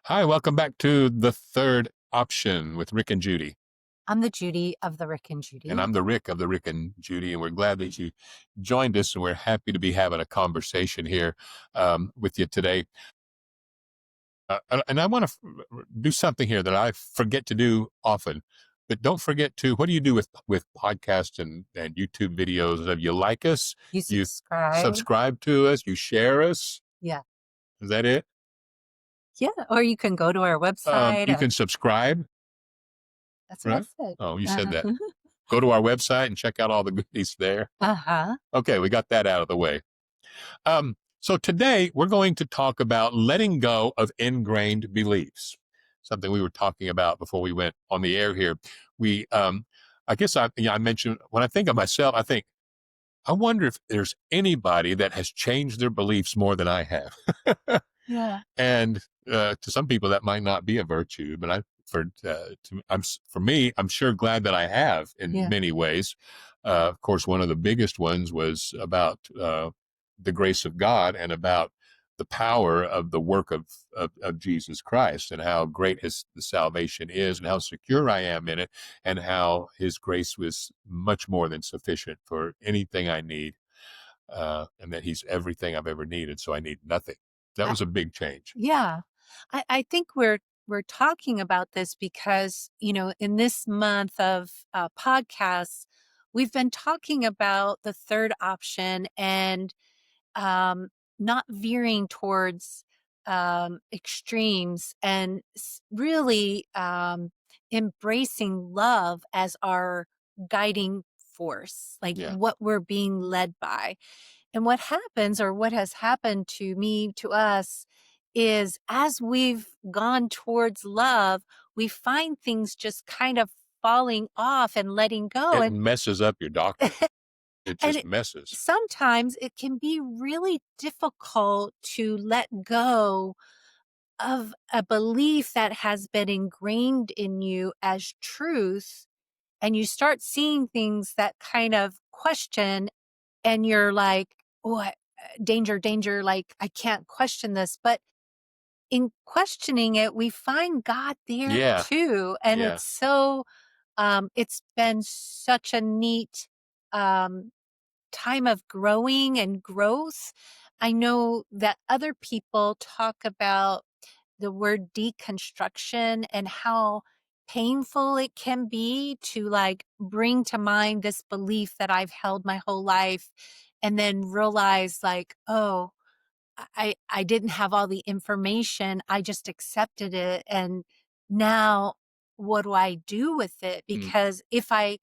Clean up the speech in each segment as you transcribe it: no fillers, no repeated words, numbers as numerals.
Hi, welcome back to The Third Option with Rick and Judy. I'm the Judy of the Rick and And Judy. I'm the Rick of the Rick and Judy, and we're glad that you joined us, and we're happy to be having a conversation here with you today. And I want to do something here that I forget to do often, but don't forget to, what do you do with podcasts and YouTube videos? If you like us, You you subscribe. subscribe to us, you share us. Yeah. Is that it? Yeah. Or you can go to our website. You can subscribe, That's what I right? said. Oh, you said Uh-huh. that. Go to our website and check out all the goodies there. Uh-huh. Okay, we got that out of the way. So today we're going to talk about letting go of ingrained beliefs, something we were talking about before we went on the air here. We, I guess I mentioned, when I think of myself, I wonder if there's anybody that has changed their beliefs more than I have. Yeah. And to some people that might not be a virtue, but for me, I'm sure glad that I have in Yeah. many ways. Of course, one of the biggest ones was about the grace of God and about the power of the work of Jesus Christ, and how great the salvation is, and how secure I am in it, and how his grace was much more than sufficient for anything I need, and that he's everything I've ever needed, so I need nothing. That I, was a big change. yeah. I think we're talking about this because, in this month of podcasts, we've been talking about the third option and um, not veering towards extremes and really embracing love as our guiding force, like Yeah. what we're being led by. And what happens, or what has happened to me, to us, is as we've gone towards love, we find things just kind of falling off and letting go. It messes up your doctrine. It And just messes. sometimes it can be really difficult to let go of a belief that has been ingrained in you as truth. And you start seeing things that kind of question, and you're like, oh, danger, danger, like I can't question this. But in questioning it, we find God there Yeah. too. And Yeah. it's been such a neat, um, time of growing and growth. I know that other people talk about the word deconstruction and how painful it can be to like bring to mind this belief that I've held my whole life and then realize like, oh, I didn't have all the information. I just accepted it. And now what do I do with it? Mm. Because if I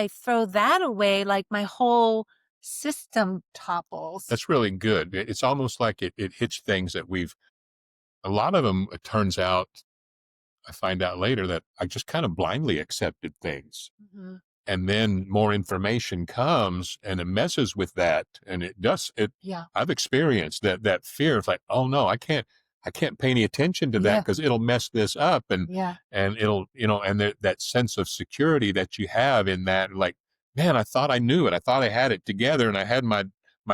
throw that away, like my whole system topples. That's really good. It's almost like it hits things that a lot of them, it turns out, I find out later that I just kind of blindly accepted things. Mhm. And then more information comes and it messes with that. And Yeah. I've experienced that fear of like, oh no, I can't pay any attention to that Yeah. because it'll mess this up. Yeah. And it'll, and that sense of security that you have in that, like, man, I thought I knew it. I thought I had it together, and I had my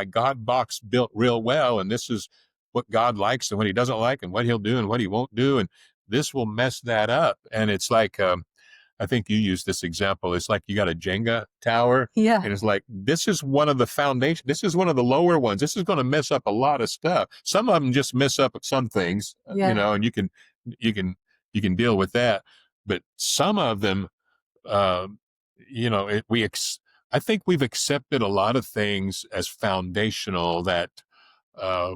God box built real well. And this is what God likes and what he doesn't like, and what he'll do and what he won't do. And this will mess that up. And it's like, I think you used this example. It's like you got a Jenga tower, Yeah. and it's like, this is one of the foundation. This is one of the lower ones. This is going to mess up a lot of stuff. Some of them just mess up some things, Yeah. and you can, you can deal with that. But some of them, um, I think we've accepted a lot of things as foundational that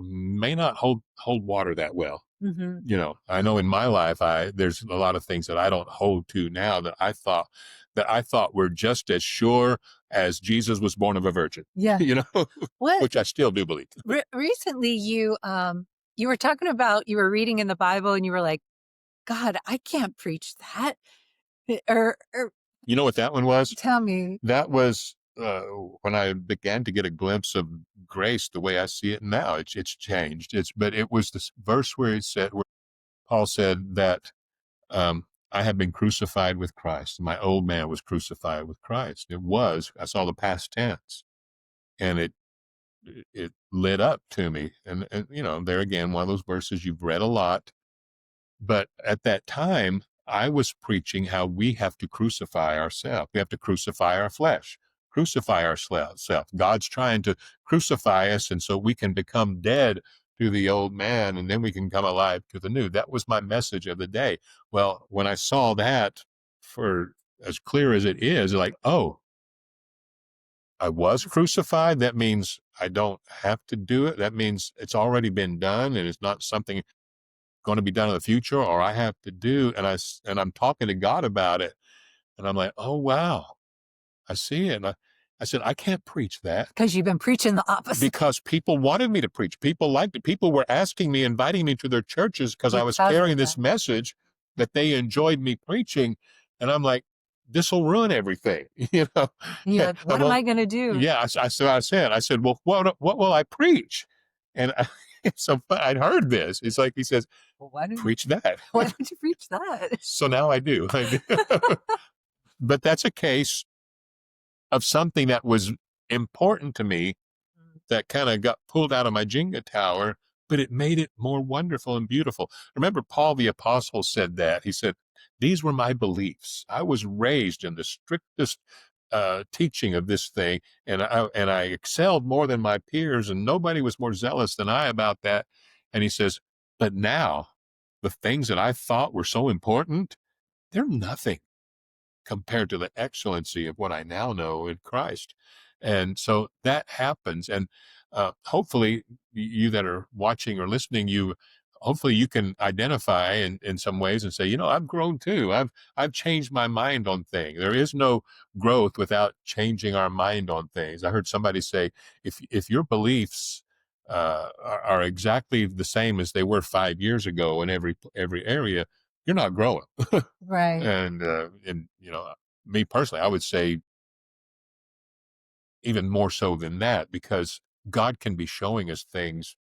may not hold water that well. Mhm. I know in my life, there's a lot of things that I don't hold to now that I thought were just as sure as Jesus was born of a virgin, Yeah. you know, What which I still do believe. recently you were talking about, you were reading in the Bible and you were like, God, I can't preach that. Or You know what that one was? tell me. That was when I began to get a glimpse of grace the way I see it now. It's changed. But it was this verse where Paul said that I have been crucified with Christ. My old man was crucified with Christ. I saw the past tense, and it lit up to me. And there again, one of those verses you've read a lot, But at that time, I was preaching how we have to crucify ourselves. We have to crucify our flesh, crucify ourselves. God's trying to crucify us, and so we can become dead to the old man, and then we can come alive to the new. That was my message of the day. Well, when I saw that, for as clear as it is, like, oh, I was crucified. That means I don't have to do it. That means it's already been done, and it's not something going to be done in the future, or I have to do. And I'm talking to God about it, and I'm like, oh wow, I see it. And I said, I can't preach that Because you've been preaching the opposite. because people wanted me to preach. People liked it. People were asking me, inviting me to their churches because I was carrying this message that they enjoyed me preaching, and I'm like, this will ruin everything, you know. Yeah, what am I going to do? Yeah, I said, well, what will I preach? And so I'd heard this. It's like he says, well, why preach that. Why don't you preach that? So now I do. But that's a case of something that was important to me that kind of got pulled out of my Jenga tower, but it made it more wonderful and beautiful. Remember, Paul the Apostle said that. He said, these were my beliefs. I was raised in the strictest teaching of this thing, and I excelled more than my peers, and nobody was more zealous than I about that. And he says, but now the things that I thought were so important, they're nothing compared to the excellency of what I now know in Christ. And so that happens. And hopefully you that are watching or listening, hopefully you can identify in some ways and say, I've grown too. I've changed my mind on things. There is no growth without changing our mind on things. I heard somebody say, if your beliefs are exactly the same as they were 5 years ago in every area, you're not growing. Right. And me personally, I would say even more so than that, because God can be showing us things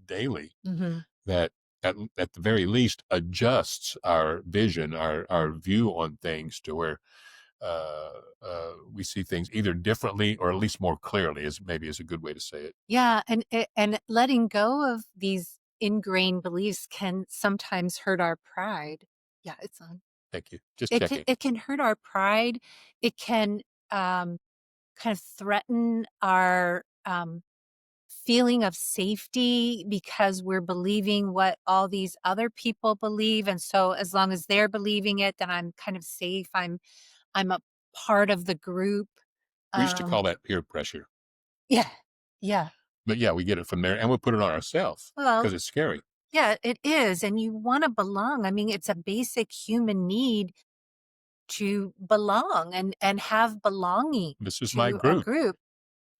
daily that at the very least adjusts our vision, our view on things to where we see things either differently or at least more clearly, is a good way to say it. Yeah, and letting go of these ingrained beliefs can sometimes hurt our pride. Yeah, it's on. Thank you. Just checking. It can hurt our pride. It can kind of threaten our feeling of safety because we're believing what all these other people believe, and so as long as they're believing it, then I'm kind of safe. I'm a part of the group. We used to call that peer pressure. Yeah, yeah. But yeah, we get it from there, and we put it on ourselves because it's scary. Yeah, it is. And you want to belong. I mean, it's a basic human need to belong and have belonging. This is to my a group. group.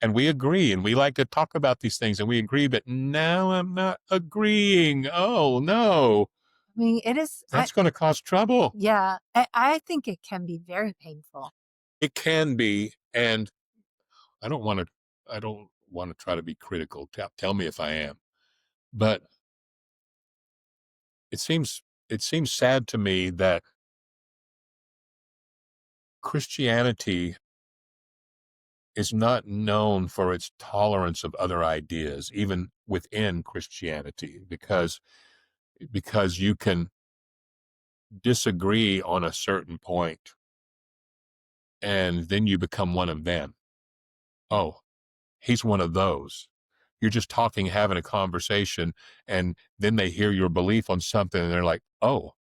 And we agree, and we like to talk about these things, and we agree, but now I'm not agreeing. Oh, no. I mean, it is. That's going to cause trouble. Yeah, I think it can be very painful. It can be, and I don't want to try to be critical. Tell me if I am. But it seems sad to me that Christianity is not known for its tolerance of other ideas, even within Christianity, because you can disagree on a certain point and then you become one of them. Oh, he's one of those. You're just talking, having a conversation, and then they hear your belief on something and they're like, oh,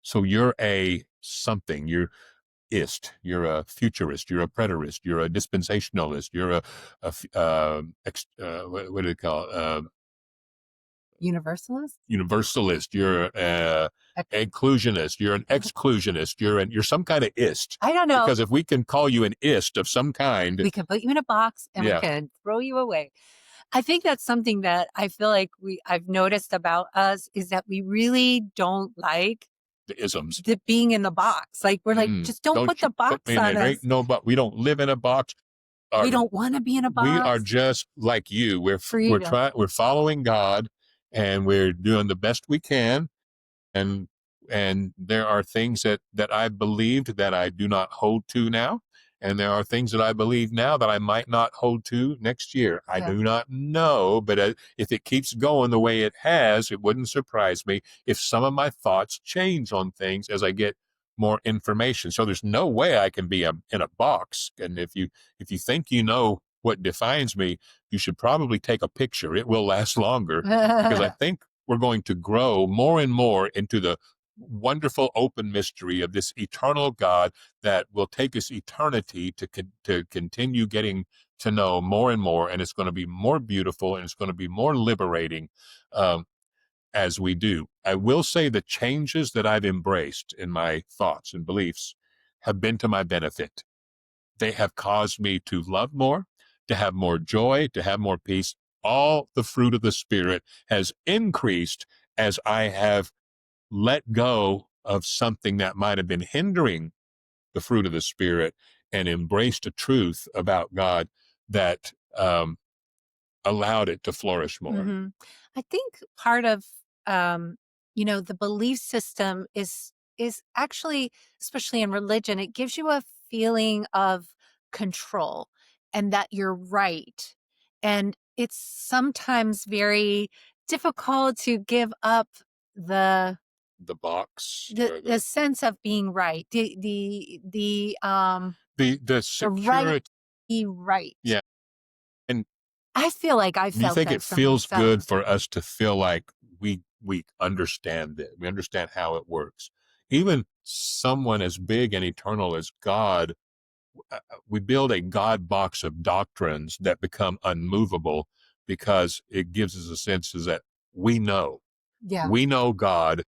so you're a something. You're you're a futurist, you're a preterist, you're a dispensationalist, you're what do they call it? Universalist? Universalist, you're a inclusionist, you're an exclusionist, you're some kind of ist. I don't know. Because if we can call you an ist of some kind, we can put you in a box and we can throw you away. I think that's something that I feel like I've noticed about us is that we really don't like the isms. The being in the box. Like we're like, just don't put the box on us. No, but we don't live in a box. We don't want to be in a box. We are just like you. We're following God, and we're doing the best we can. And there are things that I believed that I do not hold to now. And there are things that I believe now that I might not hold to next year. I Yeah. do not know, but if it keeps going the way it has, it wouldn't surprise me if some of my thoughts change on things as I get more information. So there's no way I can be in a box. And if you think you know what defines me, you should probably take a picture. It will last longer because I think we're going to grow more and more into the wonderful open mystery of this eternal God that will take us eternity to continue getting to know more and more, and it's going to be more beautiful and it's going to be more liberating um, as we do. I will say the changes that I've embraced in my thoughts and beliefs have been to my benefit. They have caused me to love more, to have more joy, to have more peace. All the fruit of the Spirit has increased as I have let go of something that might have been hindering the fruit of the Spirit and embraced a truth about God that allowed it to flourish more. hmm I think part of um, the belief system is actually, especially in religion, it gives you a feeling of control and that you're right. And it's sometimes very difficult to give up the The box the sense of being right, the the right security. be right. Yeah. And I feel like I do you felt think that it for feels myself. good for us to feel like we understand it? We understand how it works. Even someone as big and eternal as God, we build a God box of doctrines that become unmovable because it gives us a sense is that we know. Yeah. We know God.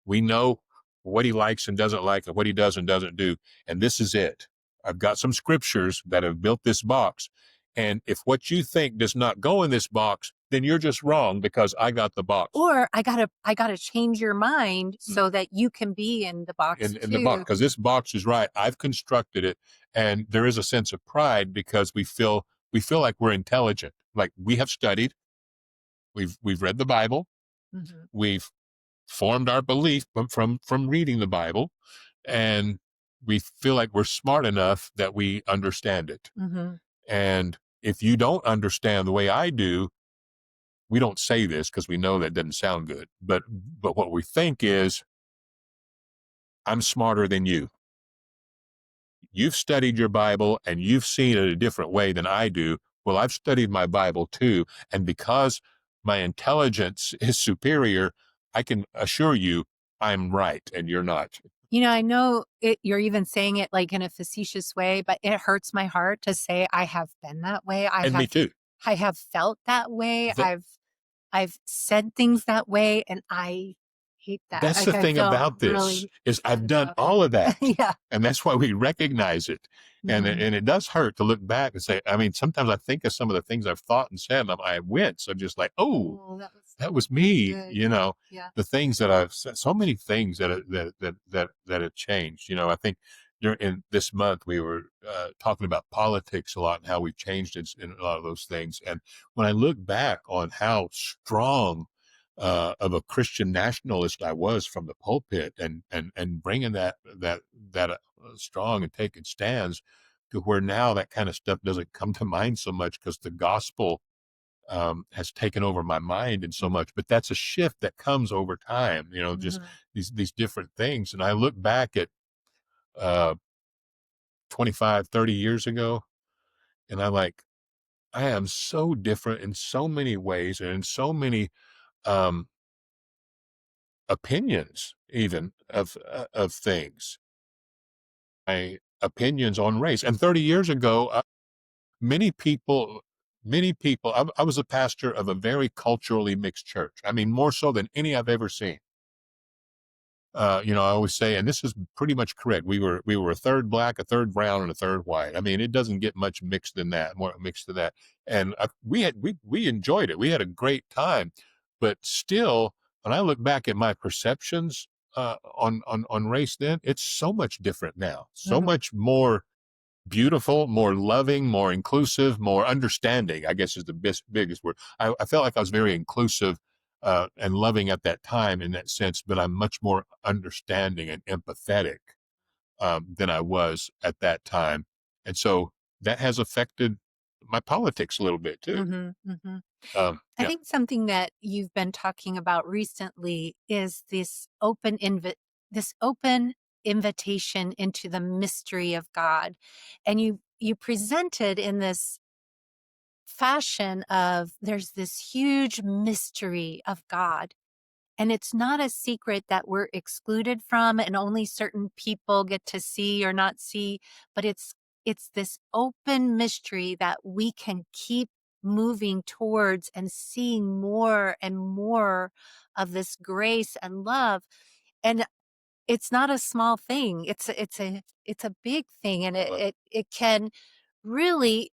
We know what he likes and doesn't like and what he does and doesn't do. And this is it. I've got some scriptures that have built this box. And if what you think does not go in this box, then you're just wrong because I got the box Or I gotta change your mind so that you can be in the box in the box too. because this box is right. I've constructed it. And there is a sense of pride because we feel like we're intelligent. Like we have studied, we've read the Bible, Mhm, we've formed our belief from reading the Bible, and we feel like we're smart enough that we understand it. mhm. And if you don't understand the way I do, we don't say this because we know that doesn't sound good. But what we think is, I'm smarter than you. You've studied your Bible and you've seen it a different way than I do. Well, I've studied my Bible too. And because my intelligence is superior, I can assure you I'm right and you're not. I know you're even saying it like in a facetious way, but it hurts my heart to say I have been that way. I And me have too. I have felt that way. Th- I've said things that way and I hate that. That's the Like I thing felt about this really is bad I've done about it. all of that. Yeah. And that's why we recognize it. Mhm. And it does hurt to look back and say, I mean, sometimes I think of some of the things I've thought and said, and I wince. I'm just like, oh, Oh, that was that was me, good. Yeah. the things that I've said, so many things that have changed. I think during in this month, we were talking about politics a lot and how we've changed in a lot of those things. And when I look back on how strong of a Christian nationalist I was from the pulpit and bringing that strong and taking stands to where now that kind of stuff doesn't come to mind so much because the gospel has taken over my mind and so much. But that's a shift that comes over time, just Mhm. these different things. And I look back at uh, 25, 30 years ago, and I'm like, I am so different in so many ways and in so many um, opinions, even of things. My opinions on race. And 30 years ago, many people, many people. I was a pastor of a very culturally mixed church. I mean, more so than any I've ever seen. I always say, and this is pretty much correct. We were a third black, a third brown, and a third white. I mean, it doesn't get much mixed than that, more mixed than that. And we enjoyed it. We had a great time, but still, when I look back at my perceptions on race, then it's so much different now. So Mhm. much more beautiful, more loving, more inclusive, more understanding, I guess is the biggest word. I felt like I was very inclusive and loving at that time in that sense, but I'm much more understanding and empathetic than I was at that time. And so that has affected my politics a little bit too. Mhm, mhm. I Yeah. think something that you've been talking about recently is this open invitation into the mystery of God. And you presented in this fashion of there's this huge mystery of God. And it's not a secret that we're excluded from and only certain people get to see or not see, but it's this open mystery that we can keep moving towards and seeing more and more of this grace and love. And it's not a small thing. It's a big thing, and Well, it can really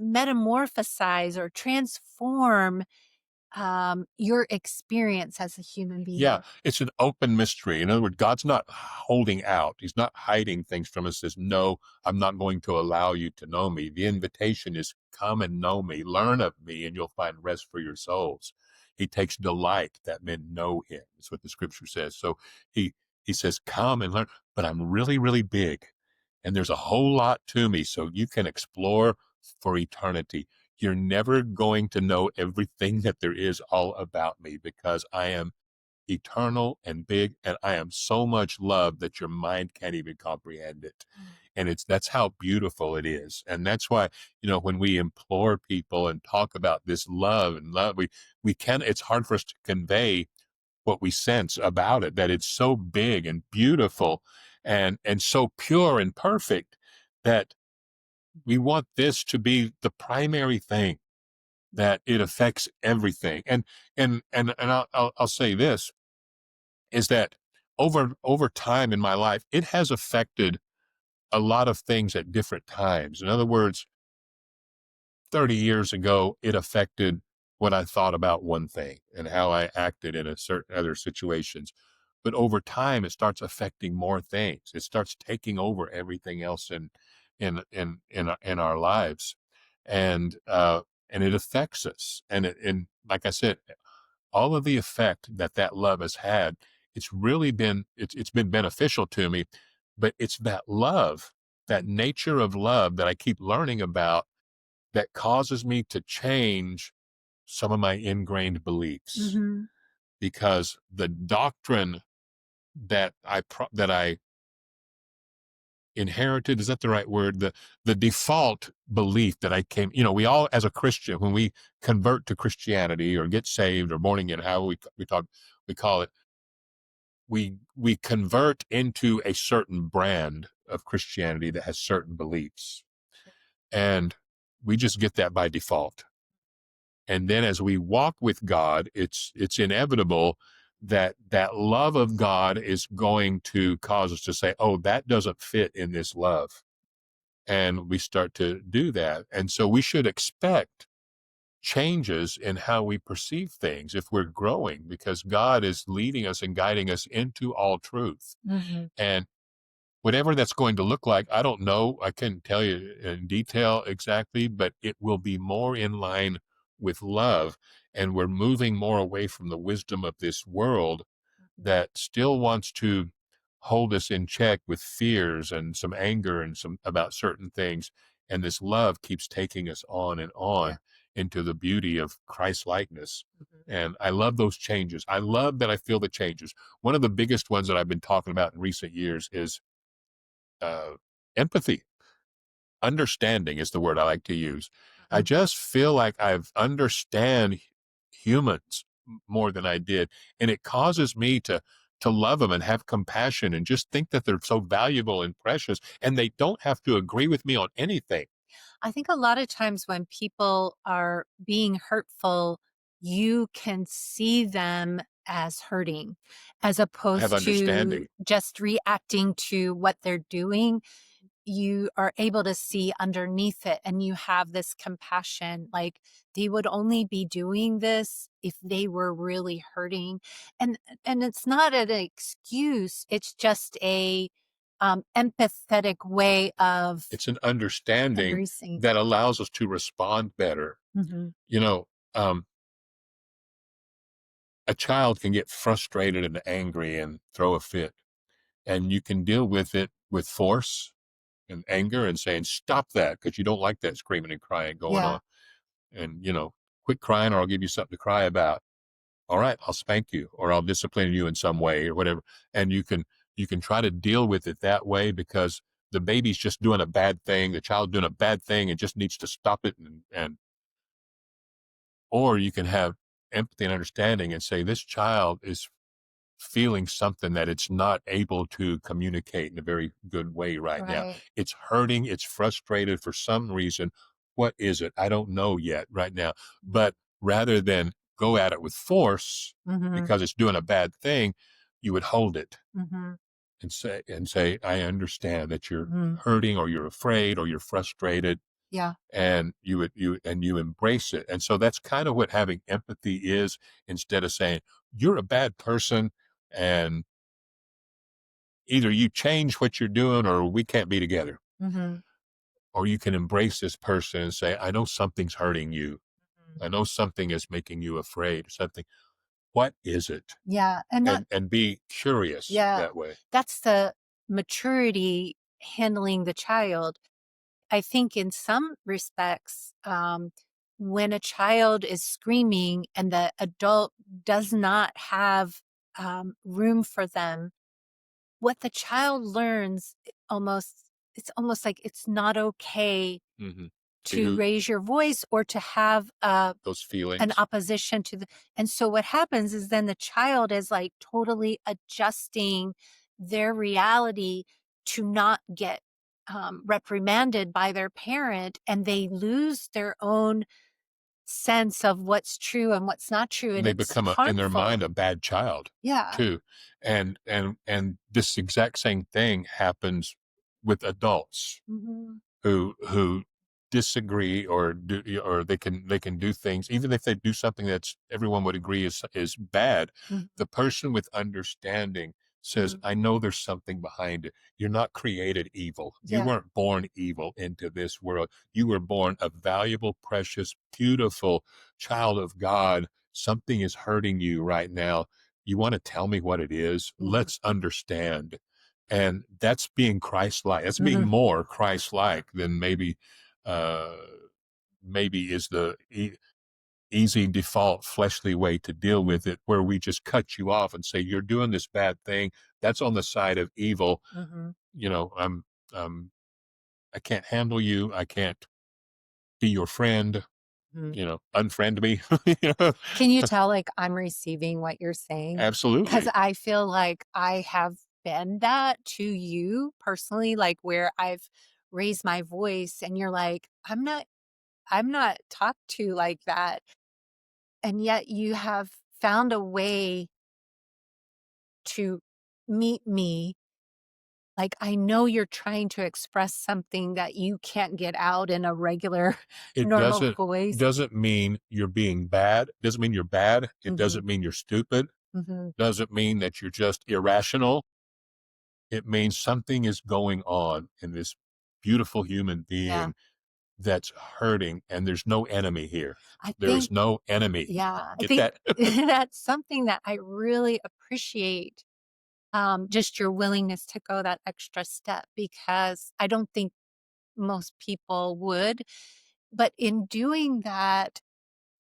metamorphosize or transform your experience as a human yeah, being. it's an open mystery. In other words, God's not holding out. He's not hiding things from us. Says, no, I'm not going to allow you to know me. The invitation is come and know me, learn of me, and you'll find rest for your souls. He takes delight that men know him. That's what the scripture says. So he he says, come and learn, but I'm really, really big. And there's a whole lot to me. So you can explore for eternity. You're never going to know everything that there is all about me because I am eternal and big, and I am so much love that your mind can't even comprehend it. And that's how beautiful it is. And that's why, when we implore people and talk about this love, we can, it's hard for us to convey what we sense about it, that it's so big and beautiful and so pure and perfect that we want this to be the primary thing, that it affects everything. And I'll say this is that over time in my life, it has affected a lot of things at different times. In other words, 30 years ago, it affected what I thought about one thing and how I acted in a certain other situations. But over time, it starts affecting more things. It starts taking over everything else in our lives, and it affects us. And like I said, all of the effect that love has had, it's been beneficial to me, but it's that love, that nature of love that I keep learning about that causes me to change some of my ingrained beliefs, Mhm. because the doctrine that I inherited, is that the right word? The default belief that I came, we all, as a Christian, when we convert to Christianity or get saved or born again, how we call it, we convert into a certain brand of Christianity that has certain beliefs, and we just get that by default. And then as we walk with God, it's inevitable that love of God is going to cause us to say, oh, that doesn't fit in this love. And we start to do that. And so we should expect changes in how we perceive things if we're growing, because God is leading us and guiding us into all truth. Mhm. And whatever that's going to look like, I don't know. I couldn't tell you in detail exactly, but it will be more in line with love. And we're moving more away from the wisdom of this world that still wants to hold us in check with fears and some anger and some about certain things. And this love keeps taking us on and Yeah. on into the beauty of Christ likeness. Mhm. And I love those changes. I love that I feel the changes. One of the biggest ones that I've been talking about in recent years is uh, empathy. Understanding is the word I like to use. I Mhm. just feel like I've understand humans more than I did, and it causes me to love them and have compassion and just think that they're so valuable and precious, and they don't have to agree with me on anything. I think a lot of times when people are being hurtful, you can see them as hurting as Have opposed to understanding. just reacting to what they're doing. You are able to see underneath it and you have this compassion, like they would only be doing this if they were really hurting. And it's not an excuse, it's just a empathetic way of It's an understanding embracing. that allows us to respond better. Mhm. You know, um, a child can get frustrated and angry and throw a fit, and you can deal with it with force, and anger and saying, stop that, because you don't like that screaming and crying going Yeah. on. And, quit crying or I'll give you something to cry about. All right, I'll spank you or I'll discipline you in some way or whatever. And you can try to deal with it that way because the baby's just doing a bad thing, the child's doing a bad thing and just needs to stop it and or you can have empathy and understanding and say this child is feeling something that it's not able to communicate in a very good way right now. Right. It's hurting, it's frustrated for some reason. What is it? I don't know yet right now. But rather than go at it with force Mhm. because it's doing a bad thing, you would hold it Mhm. and say, I understand that you're Mhm. hurting or you're afraid or you're frustrated Yeah. and you embrace it. And so that's kind of what having empathy is instead of saying, you're a bad person and either you change what you're doing or we can't be together. Mhm. Or you can embrace this person and say, I know something's hurting you. Mhm. I know something is making you afraid, something. What is it? Yeah, and that And be curious yeah, that way. that's the maturity handling the child. I think in some respects, when a child is screaming and the adult does not have, room for them, what the child learns it's almost like it's not okay Hmm. to raise your voice or to have Those an feelings. opposition to the and so what happens is then the child is like totally adjusting their reality to not get reprimanded by their parent, and they lose their own sense of what's true and what's not true, And and they it's become in their harmful. mind a bad child Yeah. too. And this exact same thing happens with adults Hmm. who disagree or they can do things even if they do something that's everyone would agree is bad. Hmm. The person with understanding says, Hmm. I know there's something behind it. You're not created evil. You Yeah. weren't born evil into this world. You were born a valuable, precious, beautiful child of God. Something is hurting you right now. You want to tell me what it is? Hmm. Let's understand. And that's being Christ-like. That's being Hmm. more Christ-like than uh, maybe is the easy default fleshly way to deal with it, where we just cut you off and say, you're doing this bad thing. That's on the side of evil. Hmm. You know, um, I can't handle you. I can't be your friend. Hmm. Unfriend me. You know? Can you tell, like, I'm receiving what you're saying? Because Absolutely. I feel like I have been that to you personally, like, where I've raised my voice and you're like, I'm not talked to like that." And yet you have found a way to meet me. Like, I know you're trying to express something that you can't get out in a regular, It normal doesn't voice. doesn't mean you're being bad. It doesn't mean you're bad. It Mhm, doesn't mean you're stupid. mhm. Doesn't mean that you're just irrational. It means something is going on in this beautiful human Yeah. being that's hurting, and there's no enemy here. I There is think no enemy. Yeah, I Get think that? that's something that I really appreciate, just your willingness to go that extra step, because I don't think most people would. But in doing that,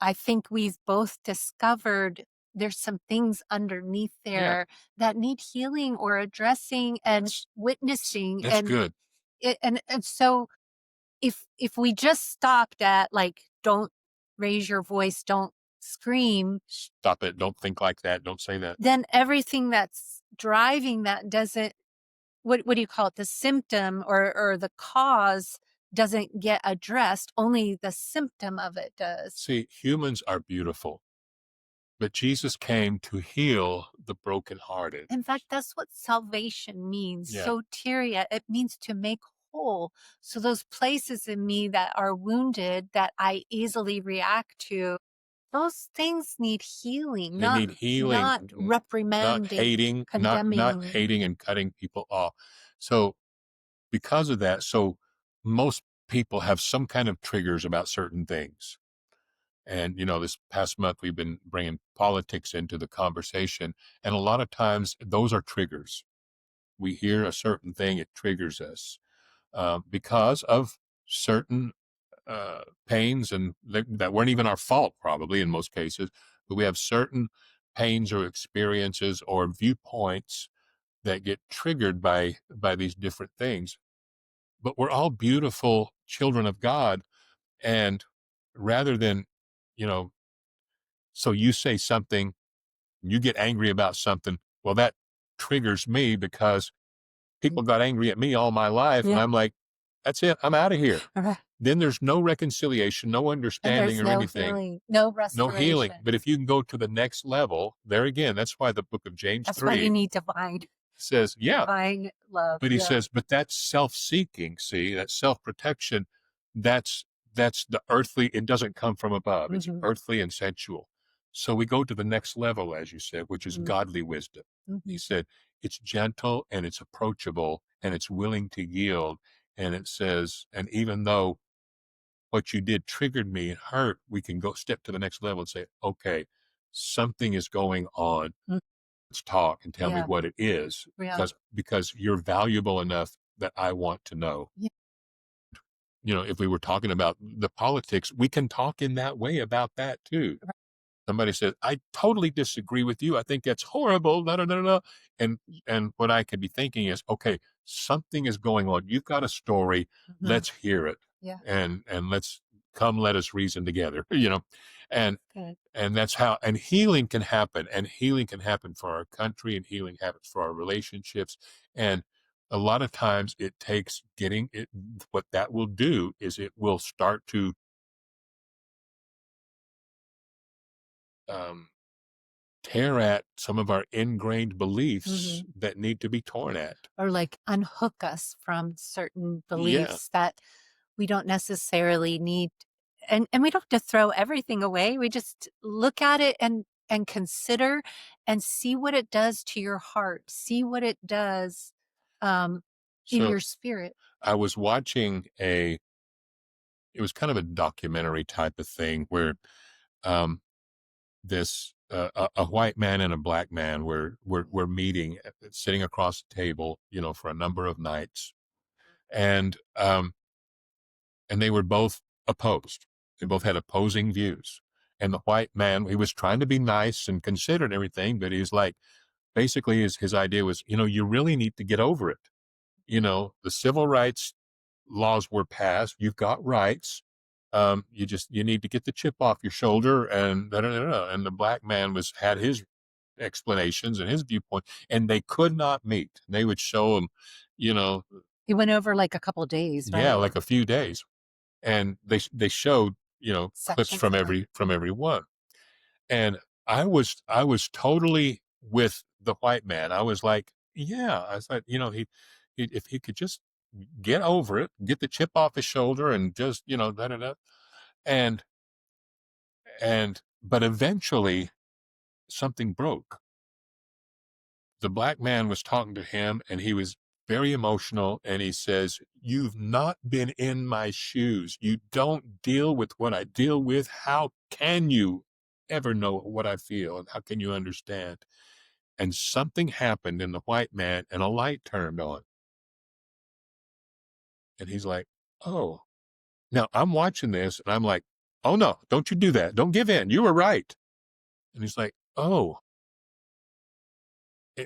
I think we've both discovered there's some things underneath Yeah, there that need healing or addressing and witnessing, that's good. and so if we just stopped at, like, "Don't raise your voice, don't scream," Stop it. Don't think like that. Don't say that. then everything that's driving that doesn't what do you call it? The symptom or the cause doesn't get addressed, only the symptom of it does. See, humans are beautiful, but Jesus came to heal the brokenhearted. In fact, that's what salvation means. Yeah, Soteria, it means to make whole. So those places in me that are wounded that I easily react to, those things need healing, they not need healing, not reprimanding, not condemning. hating and cutting people off. So because of that, so most people have some kind of triggers about certain things. And, this past month we've been bringing politics into the conversation. And a lot of times those are triggers. We hear a certain thing, it triggers us. because of certain pains, and that weren't even our fault, probably in most cases, but we have certain pains or experiences or viewpoints that get triggered by these different things. But we're all beautiful children of God, and rather than, you know, so you say something, you get angry about something, well, that triggers me because people got angry at me all my life, and Yeah. I'm like, that's it, I'm out of here. Right. Then there's no reconciliation, no And understanding there's or no anything, healing, no no healing. restoration. But if you can go to the next level, there again, that's why the book of James That's why you 3 need divine, says, yeah, divine love. but he Yeah. says, but that's self-seeking, see, that self-protection, that's that's the earthly, it doesn't come from above. It's Hmm. earthly and sensual. So we go to the next level, as you said, which is Hmm. godly wisdom. He Hmm. said, it's gentle and it's approachable and it's willing to yield. And it says, and even though what you did triggered me and hurt, we can go step to the next level and say, okay, something is going on. Let's talk and tell me Yeah. what it is, Yeah. because you're valuable enough that I want to know. Yeah. If we were talking about the politics, we can talk in that way about that too. Somebody says, I totally disagree with you. I think that's horrible. No, no, no, no. And what I could be thinking is, okay, something is going on. You've got a story. Hmm. Let's hear it. Yeah. And let's let us reason together, and Good. and that's how, and healing can happen, and healing can happen for our country, and healing happens for our relationships. And a lot of times it takes getting it, what that will do is it will start to um, tear at some of our ingrained beliefs Hmm. that need to be torn at. Or like unhook us from certain Yeah. beliefs that we don't necessarily need. And we don't have to throw everything away. We just look at it and consider and see what it does to your heart. See what it does um, in So your spirit. I was watching it was kind of a documentary type of thing where um, this a white man and a black man were meeting, sitting across the table, for a number of nights, and they were both opposed. They both had opposing views. And the white man, he was trying to be nice and considerate and everything, but he's like, basically his idea was, you really need to get over it. The civil rights laws were passed. You've got rights. You need to get the chip off your shoulder, and da, da, da, da. And the black man had his explanations and his viewpoint, and they could not meet. They would show him, you know, It went over like a couple days, yeah, right? like a few days, and they showed, clips Sections of it. from every one. And I was totally with the white man. I was like, yeah, I thought, he if he could just get over it, get the chip off his shoulder, and just, da da da. And but eventually something broke. The black man was talking to him, and he was very emotional, and he says, you've not been in my shoes. You don't deal with what I deal with. How can you ever know what I feel, and how can you understand? And something happened in the white man, and a light turned on, and he's like, oh. Now I'm watching this, and I'm like, oh no, don't you do that, don't give in, you were right. And he's like, oh.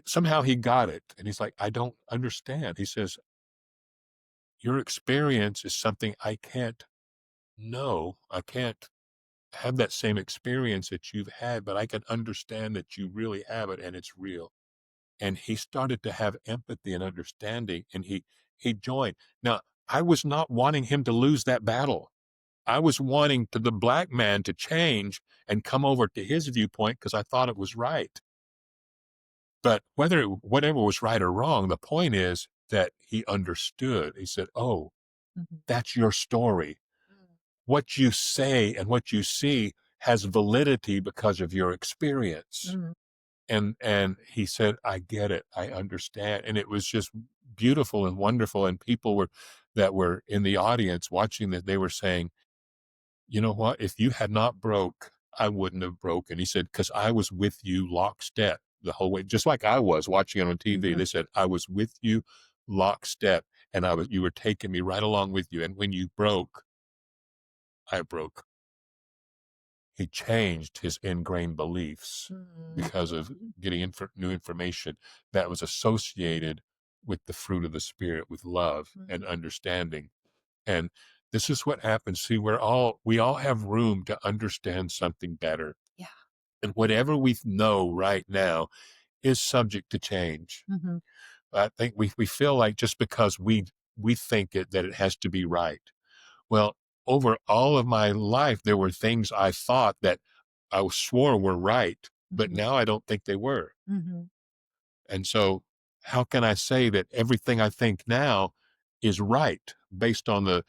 Somehow he got it, and he's like, I don't understand. He says, your experience is something I can't know. I can't have that same experience that you've had, but I can understand that you really have it, and it's real. And he started to have empathy and understanding, and he joined. Now, I was not wanting him to lose that battle. I was wanting the black man to change and come over to his viewpoint because I thought it was right. But whatever was right or wrong, the point is that he understood. He said, oh, Mhm. that's your story. What you say and what you see has validity because of your experience. Mm. And he said, I get it, I understand. And it was just beautiful and wonderful. And people that were in the audience watching that, they were saying, you know what, if you had not broke, I wouldn't have broken. He said, because I was with you lockstep the whole way, just like I was watching it on TV. Mhm. They said, I was with you lockstep. and you were taking me right along with you. And when you broke, I broke. He changed his ingrained beliefs Mm. because of getting new information that was associated with the fruit of the Spirit, with love and Mhm. understanding. And this is what happens. See, we all have room to understand something better. Yeah. And whatever we know right now is subject to change. Mhm. I think we feel like just because we think that it has to be right. Well, over all of my life, there were things I thought that I swore were right, but Mhm. now I don't think they were. Mhm. And so how can I say that everything I think now is right based on the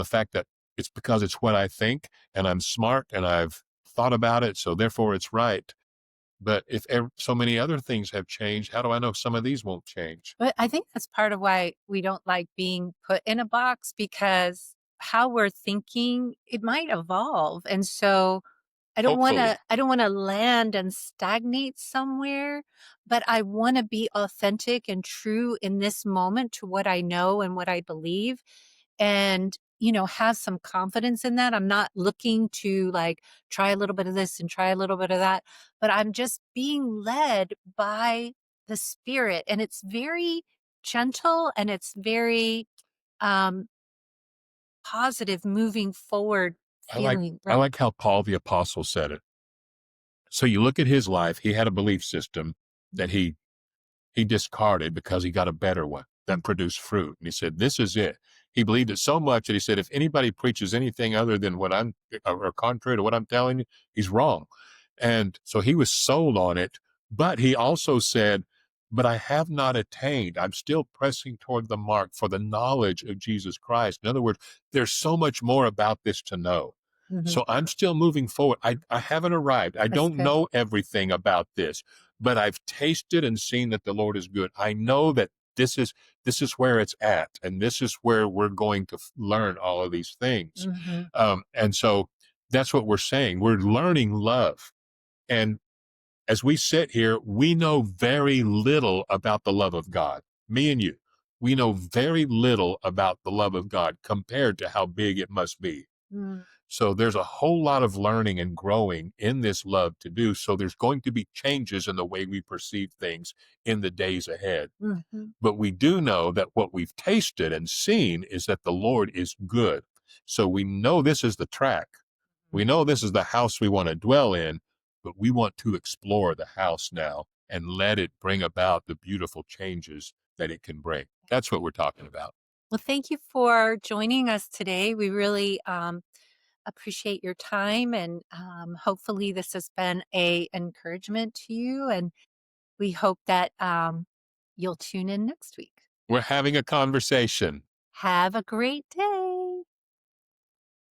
fact that it's because it's what I think and I'm smart and I've thought about it, so therefore it's right. But if so many other things have changed, how do I know some of these won't change? But I think that's part of why we don't like being put in a box because how we're thinking, it might evolve. And so Hopefully. I don't wanna land and stagnate somewhere, but I wanna be authentic and true in this moment to what I know and what I believe and, have some confidence in that. I'm not looking to, like, try a little bit of this and try a little bit of that, but I'm just being led by the Spirit, and it's very gentle and it's very, um, positive moving forward feeling, I right? like how Paul the apostle said it. So you look at his life, he had a belief system that he discarded because he got a better one Mm, that produced fruit. And he said, this is it. He believed it so much that he said, if anybody preaches anything other than what I'm or contrary to what I'm telling you, he's wrong. And so he was sold on it. But he also said, but I have not attained. I'm still pressing toward the mark for the knowledge of Jesus Christ. In other words, there's so much more about this to know. mhm. So I'm still moving forward. I haven't arrived. I That's don't good. know everything about this, but I've tasted and seen that the Lord is good. I know that this is where it's at, and this is where we're going to learn all of these things. Mhm. And so that's what we're saying. We're learning love, and as we sit here, we know very little about the love of God. Me and you, we know very little about the love of God compared to how big it must be. Mm, So there's a whole lot of learning and growing in this love to do. So there's going to be changes in the way we perceive things in the days ahead. mhm. But we do know that what we've tasted and seen is that the Lord is good. So we know this is the track. We know this is the house we want to dwell in, but we want to explore the house now and let it bring about the beautiful changes that it can bring. That's what we're talking about. Well, thank you for joining us today. We really, appreciate your time, and, hopefully this has been a encouragement to you, and we hope that, you'll tune in next week. We're having a conversation. Have a great day.